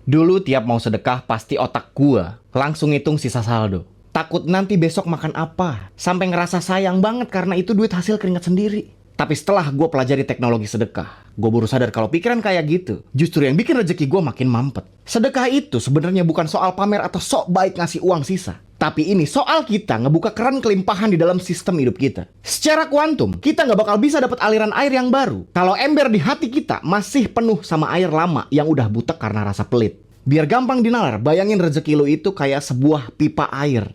Dulu tiap mau sedekah pasti otak gua langsung hitung sisa saldo. Takut nanti besok makan apa. Sampai ngerasa sayang banget karena itu duit hasil keringat sendiri. Tapi setelah gua pelajari teknologi sedekah, gua baru sadar kalau pikiran kayak gitu justru yang bikin rezeki gua makin mampet. Sedekah itu sebenarnya bukan soal pamer atau sok baik ngasih uang sisa. Tapi ini soal kita ngebuka keran kelimpahan di dalam sistem hidup kita. Secara kuantum, kita nggak bakal bisa dapat aliran air yang baru kalau ember di hati kita masih penuh sama air lama yang udah butek karena rasa pelit. Biar gampang dinalar, bayangin rezeki lo itu kayak sebuah pipa air.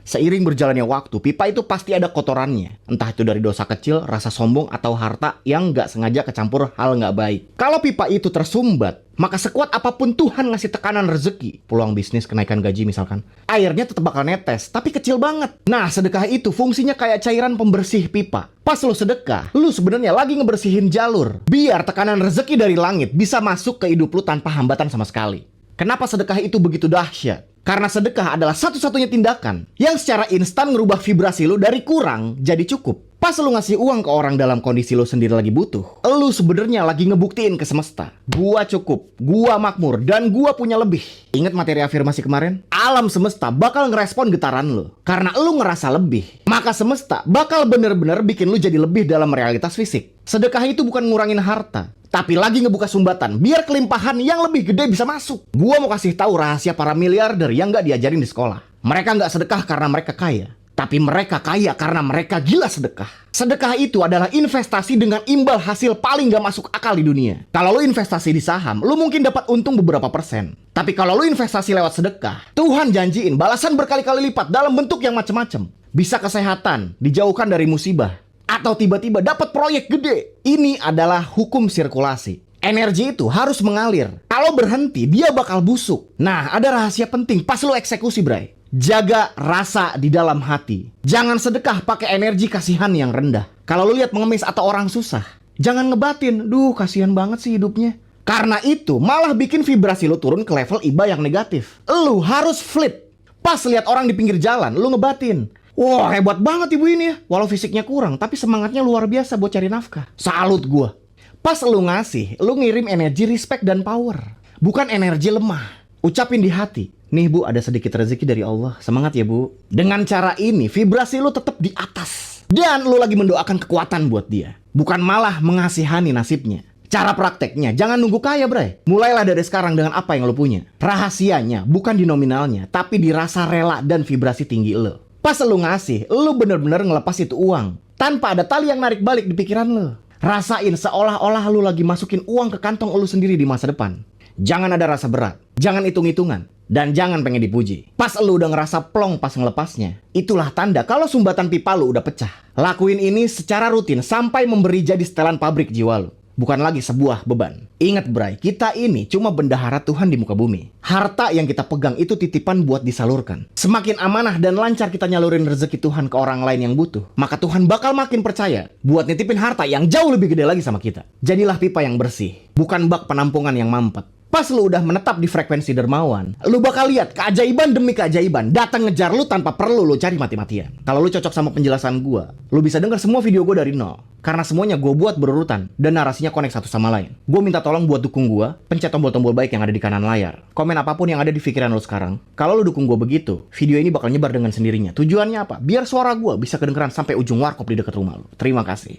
Seiring berjalannya waktu, pipa itu pasti ada kotorannya. Entah itu dari dosa kecil, rasa sombong, atau harta yang nggak sengaja kecampur hal nggak baik. Kalau pipa itu tersumbat, maka sekuat apapun Tuhan ngasih tekanan rezeki, peluang bisnis, kenaikan gaji misalkan, airnya tetap bakal netes, tapi kecil banget. Nah, sedekah itu fungsinya kayak cairan pembersih pipa. Pas lo sedekah, lo sebenarnya lagi ngebersihin jalur, biar tekanan rezeki dari langit bisa masuk ke hidup lo tanpa hambatan sama sekali. Kenapa sedekah itu begitu dahsyat? Karena sedekah adalah satu-satunya tindakan yang secara instan ngerubah vibrasi lu dari kurang jadi cukup. Pas lu ngasih uang ke orang dalam kondisi lu sendiri lagi butuh, lu sebenarnya lagi ngebuktiin ke semesta, gua cukup, gua makmur, dan gua punya lebih. Ingat materi afirmasi kemarin? Alam semesta bakal ngerespon getaran lu. Karena lu ngerasa lebih, maka semesta bakal bener-bener bikin lu jadi lebih dalam realitas fisik. Sedekah itu bukan ngurangin harta, tapi lagi ngebuka sumbatan biar kelimpahan yang lebih gede bisa masuk. Gua mau kasih tahu rahasia para miliarder yang nggak diajarin di sekolah. Mereka nggak sedekah karena mereka kaya, tapi mereka kaya karena mereka gila sedekah. Sedekah itu adalah investasi dengan imbal hasil paling gak masuk akal di dunia. Kalau lu investasi di saham, lu mungkin dapat untung beberapa persen. Tapi kalau lu investasi lewat sedekah, Tuhan janjiin balasan berkali-kali lipat dalam bentuk yang macam-macam. Bisa kesehatan, dijauhkan dari musibah, atau tiba-tiba dapat proyek gede. Ini adalah hukum sirkulasi. Energi itu harus mengalir. Kalau berhenti, dia bakal busuk. Nah, ada rahasia penting pas lu eksekusi, bray. Jaga rasa di dalam hati. Jangan sedekah pakai energi kasihan yang rendah. Kalau lu lihat pengemis atau orang susah, jangan ngebatin, duh kasihan banget sih hidupnya. Karena itu malah bikin vibrasi lu turun ke level iba yang negatif. Lu harus flip. Pas lihat orang di pinggir jalan, lu ngebatin, wah hebat banget ibu ini ya. Walau fisiknya kurang, tapi semangatnya luar biasa buat cari nafkah. Salut gua. Pas lu ngasih, lu ngirim energi respect dan power, bukan energi lemah. Ucapin di hati, nih bu ada sedikit rezeki dari Allah, semangat ya bu. Dengan cara ini vibrasi lu tetap di atas, dan lu lagi mendoakan kekuatan buat dia, bukan malah mengasihani nasibnya. Cara prakteknya, jangan nunggu kaya bray. Mulailah dari sekarang dengan apa yang lu punya. Rahasianya bukan di nominalnya, tapi di rasa rela dan vibrasi tinggi lu. Pas lu ngasih, lu bener-bener ngelepas itu uang tanpa ada tali yang narik balik di pikiran lu. Rasain seolah-olah lu lagi masukin uang ke kantong lu sendiri di masa depan. Jangan ada rasa berat, jangan hitung-hitungan, dan jangan pengen dipuji. Pas lu udah ngerasa plong pas ngelepasnya, itulah tanda kalau sumbatan pipa lu udah pecah. Lakuin ini secara rutin sampai memberi jadi setelan pabrik jiwa lu, bukan lagi sebuah beban. Ingat bray, kita ini cuma bendahara Tuhan di muka bumi. Harta yang kita pegang itu titipan buat disalurkan. Semakin amanah dan lancar kita nyalurin rezeki Tuhan ke orang lain yang butuh, maka Tuhan bakal makin percaya buat nitipin harta yang jauh lebih gede lagi sama kita. Jadilah pipa yang bersih, bukan bak penampungan yang mampet. Pas lu udah menetap di frekuensi dermawan, lu bakal lihat keajaiban demi keajaiban datang ngejar lu tanpa perlu lu cari mati-matian. Kalau lu cocok sama penjelasan gua, lu bisa denger semua video gua dari nol. Karena semuanya gua buat berurutan dan narasinya connect satu sama lain. Gua minta tolong buat dukung gua, pencet tombol-tombol baik yang ada di kanan layar. Komen apapun yang ada di pikiran lu sekarang. Kalau lu dukung gua begitu, video ini bakal nyebar dengan sendirinya. Tujuannya apa? Biar suara gua bisa kedengeran sampai ujung warkop di dekat rumah lu. Terima kasih.